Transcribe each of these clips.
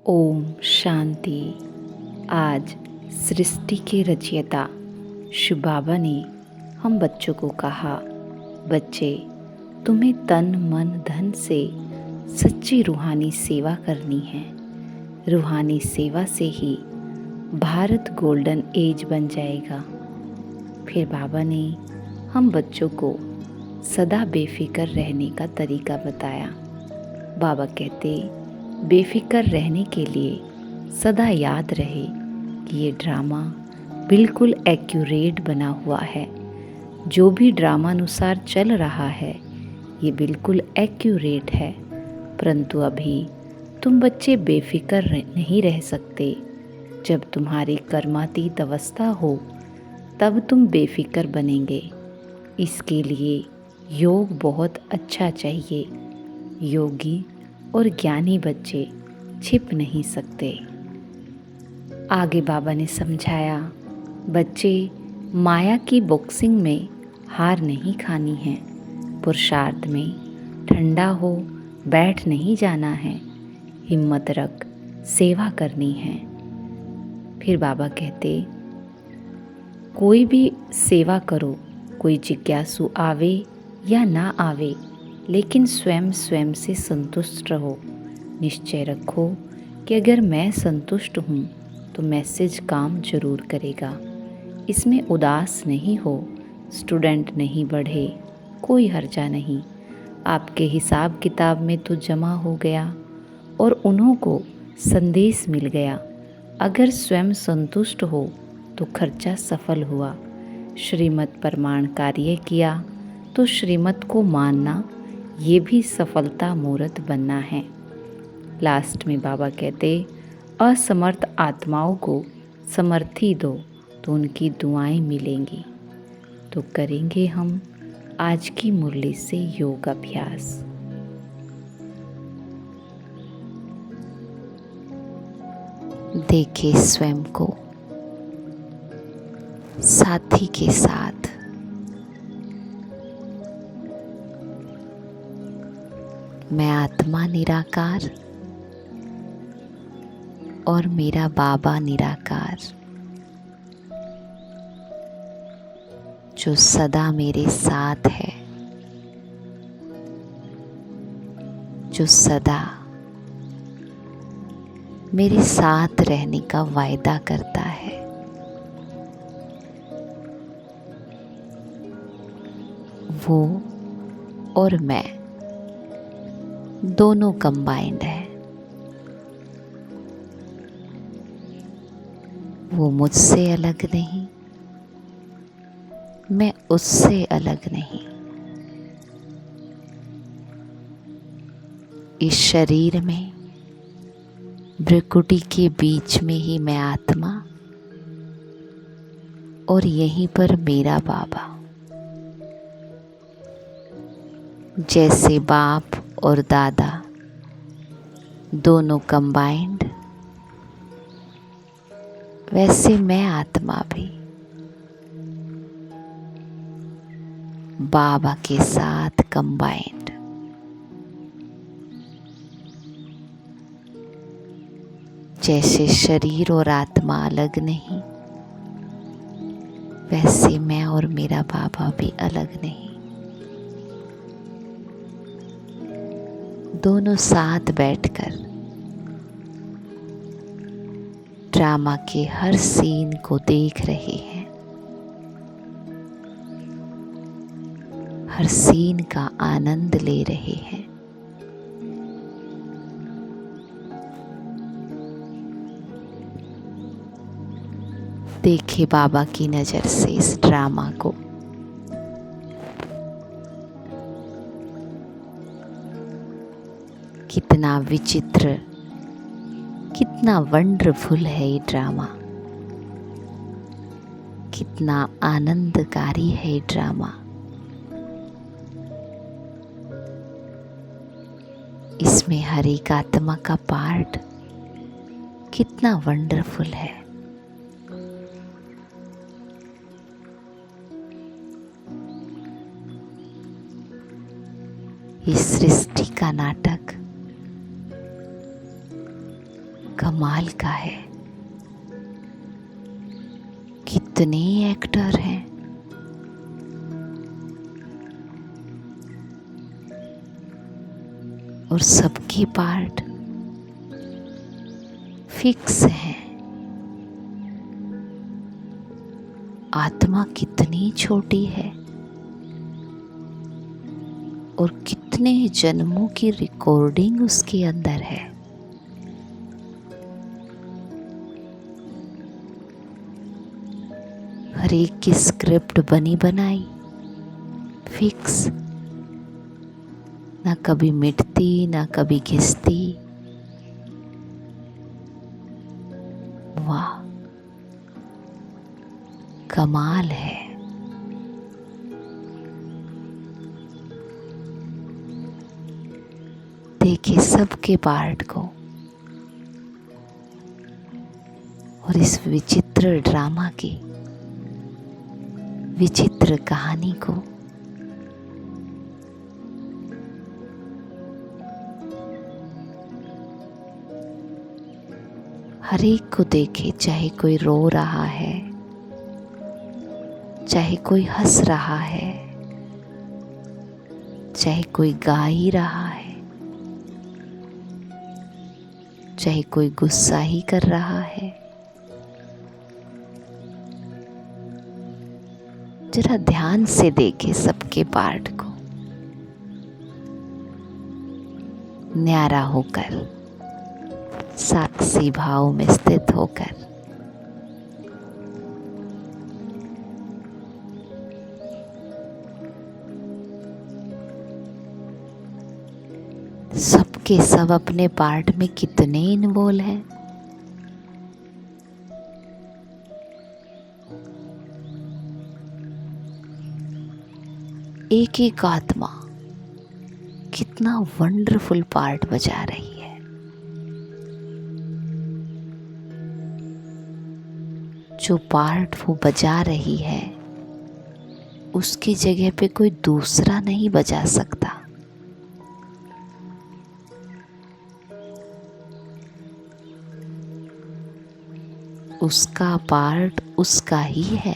ओम शांति। आज सृष्टि के रचयिता शिव बाबा ने हम बच्चों को कहा, बच्चे तुम्हें तन मन धन से सच्ची रूहानी सेवा करनी है। रूहानी सेवा से ही भारत गोल्डन एज बन जाएगा। फिर बाबा ने हम बच्चों को सदा बेफिक्र रहने का तरीका बताया। बाबा कहते, बेफिक्र रहने के लिए सदा याद रहे कि ये ड्रामा बिल्कुल एक्यूरेट बना हुआ है। जो भी ड्रामा अनुसार चल रहा है ये बिल्कुल एक्यूरेट है, परंतु अभी तुम बच्चे बेफिक्र नहीं रह सकते। जब तुम्हारी कर्मातीत अवस्था हो तब तुम बेफिक्र बनेंगे। इसके लिए योग बहुत अच्छा चाहिए। योगी और ज्ञानी बच्चे छिप नहीं सकते। आगे बाबा ने समझाया, बच्चे माया की बॉक्सिंग में हार नहीं खानी है। पुरुषार्थ में ठंडा हो बैठ नहीं जाना है। हिम्मत रख सेवा करनी है। फिर बाबा कहते, कोई भी सेवा करो, कोई जिज्ञासु आवे या ना आवे, लेकिन स्वयं से संतुष्ट रहो। निश्चय रखो कि अगर मैं संतुष्ट हूँ तो मैसेज काम जरूर करेगा। इसमें उदास नहीं हो। स्टूडेंट नहीं बढ़े, कोई हर्जा नहीं। आपके हिसाब किताब में तो जमा हो गया और उन्हों को संदेश मिल गया। अगर स्वयं संतुष्ट हो तो खर्चा सफल हुआ। श्रीमत प्रमाण कार्य किया तो श्रीमत को मानना, ये भी सफलता मूर्त बनना है। लास्ट में बाबा कहते, असमर्थ आत्माओं को समर्थी दो तो उनकी दुआएं मिलेंगी। तो करेंगे हम आज की मुरली से योग अभ्यास। देखिए स्वयं को साथी के साथ। मैं आत्मा निराकार और मेरा बाबा निराकार, जो सदा मेरे साथ है, जो सदा मेरे साथ रहने का वायदा करता है। वो और मैं दोनों कंबाइंड है। वो मुझसे अलग नहीं, मैं उससे अलग नहीं। इस शरीर में भ्रुकुटी के बीच में ही मैं आत्मा और यहीं पर मेरा बाबा। जैसे बाप और दादा दोनों कंबाइंड, वैसे मैं आत्मा भी बाबा के साथ कंबाइंड। जैसे शरीर और आत्मा अलग नहीं, वैसे मैं और मेरा बाबा भी अलग नहीं। दोनों साथ बैठकर ड्रामा के हर सीन को देख रहे हैं। हर सीन का आनंद ले रहे हैं। देखिए बाबा की नज़र से इस ड्रामा को। कितना विचित्र, कितना वंडरफुल है ये ड्रामा। कितना आनंदकारी है ये ड्रामा। इसमें हर एक आत्मा का पार्ट कितना वंडरफुल है। इस सृष्टि का नाटक कमाल का है। कितने एक्टर हैं, और सबके पार्ट फिक्स हैं। आत्मा कितनी छोटी है और कितने जन्मों की रिकॉर्डिंग उसके अंदर है। हर एक की स्क्रिप्ट बनी बनाई फिक्स, ना कभी मिटती ना कभी घिसती। वाह, कमाल है। देखिए सबके पार्ट को और इस विचित्र ड्रामा की विचित्र कहानी को। हर एक को देखे, चाहे कोई रो रहा है, चाहे कोई हंस रहा है, चाहे कोई गा ही रहा है, चाहे कोई गुस्सा ही कर रहा है। जरा ध्यान से देखे सबके पार्ट को, न्यारा होकर, साक्षी भाव में स्थित होकर। सबके सब अपने पार्ट में कितने इन्वॉल्व हैं। एक एक आत्मा कितना वंडरफुल पार्ट बजा रही है। जो पार्ट वो बजा रही है उसकी जगह पे कोई दूसरा नहीं बजा सकता। उसका पार्ट उसका ही है,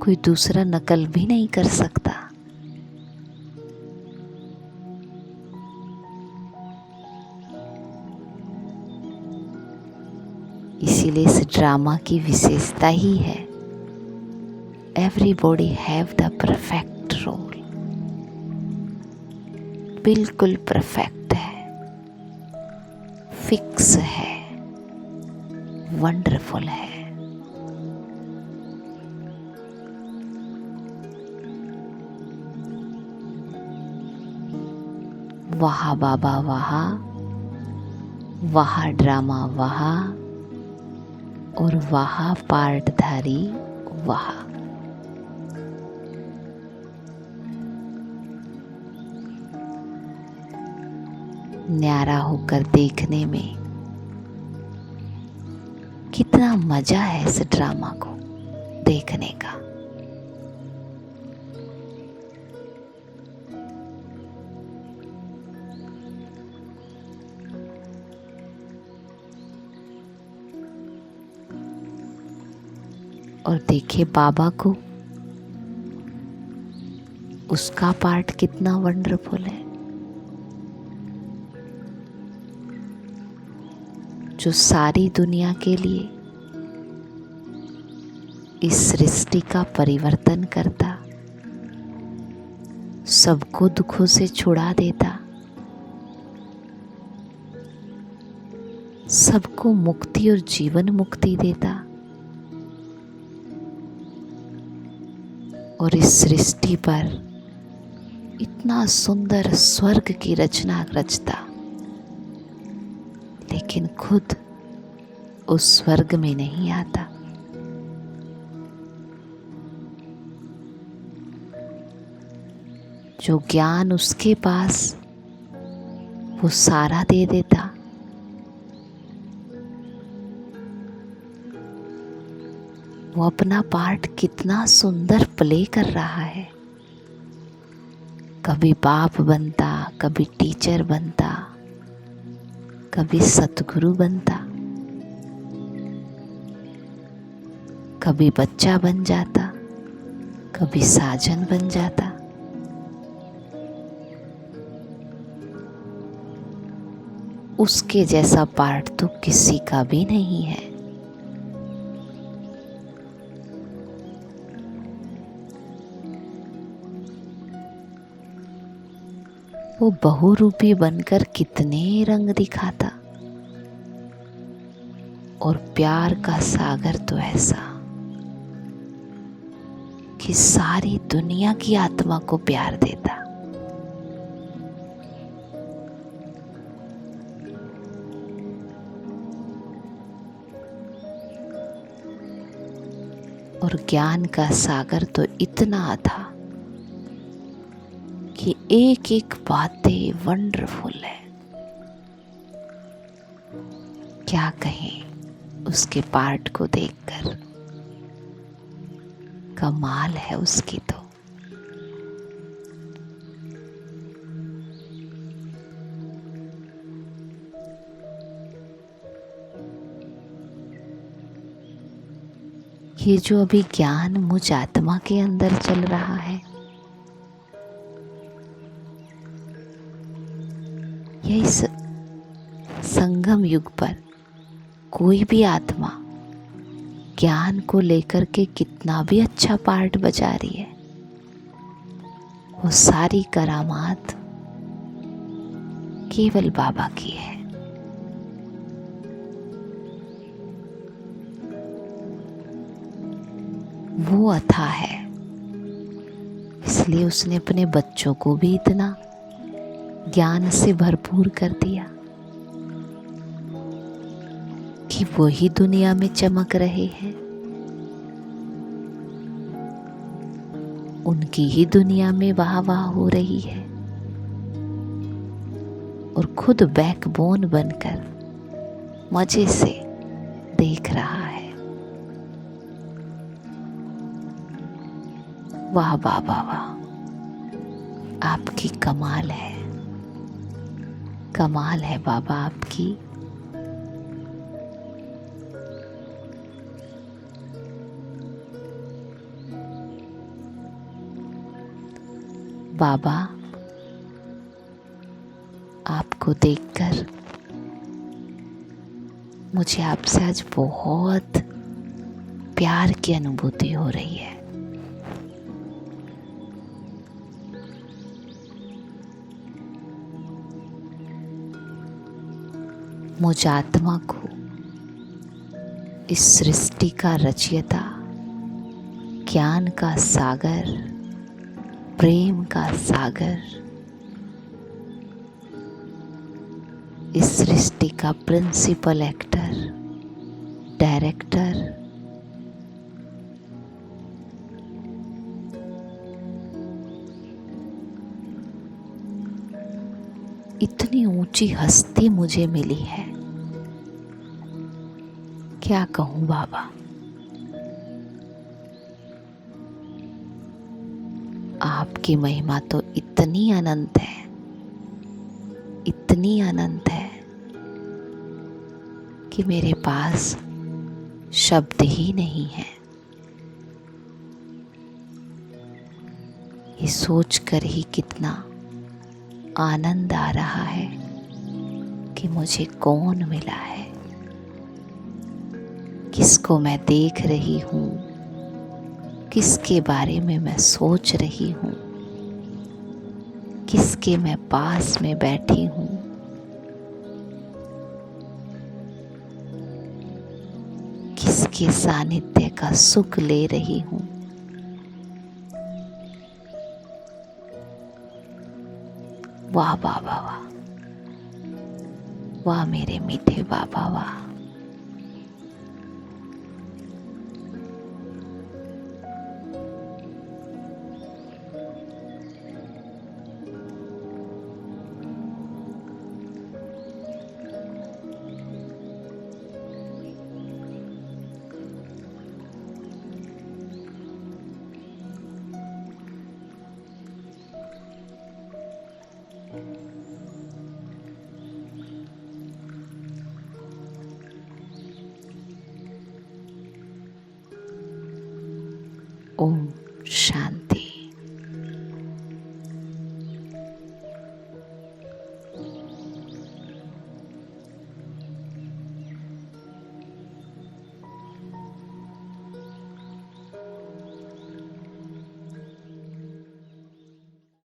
कोई दूसरा नकल भी नहीं कर सकता। इसीलिए इस ड्रामा की विशेषता ही है, everybody have the perfect role. बिल्कुल परफेक्ट है, फिक्स है, वंडरफुल है। वहा बाबा वहा, वहा ड्रामा वहा, और वहा पार्टधारी वहा। न्यारा होकर देखने में कितना मजा है इस ड्रामा को देखने का। और देखिए बाबा को, उसका पार्ट कितना वंडरफुल है। जो सारी दुनिया के लिए इस सृष्टि का परिवर्तन करता, सबको दुखों से छुड़ा देता, सबको मुक्ति और जीवन मुक्ति देता, और इस सृष्टि पर इतना सुंदर स्वर्ग की रचना रचता, लेकिन खुद उस स्वर्ग में नहीं आता। जो ज्ञान उसके पास, वो सारा दे देता। वो अपना पार्ट कितना सुंदर प्ले कर रहा है। कभी बाप बनता, कभी टीचर बनता, कभी सतगुरु बनता, कभी बच्चा बन जाता, कभी साजन बन जाता। उसके जैसा पार्ट तो किसी का भी नहीं है। वो बहुरूपी बनकर कितने रंग दिखाता, और प्यार का सागर तो ऐसा कि सारी दुनिया की आत्मा को प्यार देता। और ज्ञान का सागर तो इतना था कि एक एक बातें वंडरफुल है। क्या कहें उसके पार्ट को देखकर, कमाल है उसकी तो। ये जो अभी ज्ञान मुझ आत्मा के अंदर चल रहा है, ये इस संगम युग पर कोई भी आत्मा ज्ञान को लेकर के कितना भी अच्छा पार्ट बजा रही है, वो सारी करामात केवल बाबा की है। वो अथा है, इसलिए उसने अपने बच्चों को भी इतना ज्ञान से भरपूर कर दिया कि वो ही दुनिया में चमक रहे हैं, उनकी ही दुनिया में वाह वाह हो रही है, और खुद बैकबोन बनकर मजे से देख रहा है। वाह बाबा वाह, आपकी कमाल है, कमाल है बाबा आपकी। बाबा आपको देखकर मुझे आपसे आज बहुत प्यार की अनुभूति हो रही है। मुझ आत्मा को इस सृष्टि का रचयिता, ज्ञान का सागर, प्रेम का सागर, इस सृष्टि का प्रिंसिपल एक्टर, डायरेक्टर, इतनी ऊंची हस्ती मुझे मिली है, क्या कहूं बाबा। आपकी महिमा तो इतनी अनंत है, इतनी अनंत है कि मेरे पास शब्द ही नहीं है। ये सोचकर ही कितना आनंद आ रहा है कि मुझे कौन मिला है, किसको मैं देख रही हूँ, किसके बारे में मैं सोच रही हूँ, किसके मैं पास में बैठी हूँ, किसके सानिध्य का सुख ले रही हूँ। वाह बाबा वाह, वाह मेरे मीठे बाबा वाह। ओम शांति।